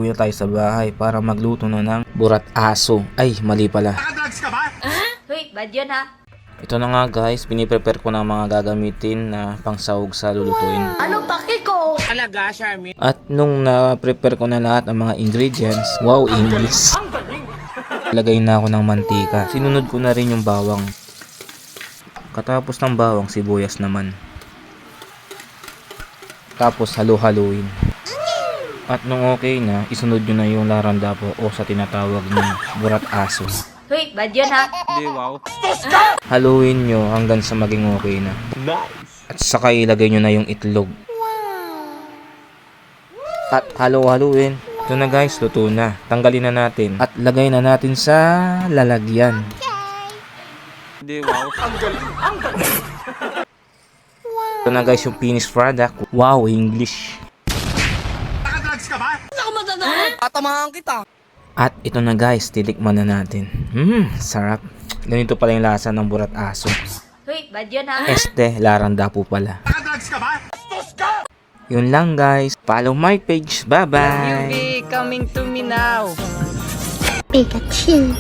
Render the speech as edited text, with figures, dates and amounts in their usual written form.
Uwi tayo sa bahay para magluto na ng burat aso. Ay, mali pala. Nakadrugs ka ba? Hoy, bad yun ha. Ito na nga guys, piniprepare ko ng mga gagamitin na pangsahog sa lulutuin. Ano paki ko? Talaga, Charmin. At nung na-prepare ko na lahat ng mga ingredients, wow, English. Lagay na ako ng mantika. Sinunod ko na rin yung bawang. Katapos ng bawang, sibuyas naman. Tapos halo-haluin. At nung okay na, isunod nyo na yung larandapo o sa tinatawag ng burat aso. Hoy, bad yun ha. Hindi, wow. Haluin nyo hanggang sa maging okay na. At saka ilagay nyo na yung itlog. At halo-haluin. Ito na guys, luto na. Tanggalin na natin. At lagay na natin sa lalagyan. Hindi, wow. Ito na guys yung finished product. Wow, English. Nakadrugs ka ba? Tatamahan kita. At ito na guys, titikman na natin. Sarap. Ganito pala yung lasa ng burat aso. Hoy, bad yun ha. Larandapo pala. Nakadrugs ka ba? Yun lang guys. Follow my page. Bye-bye. Be coming to me now. Pikachu.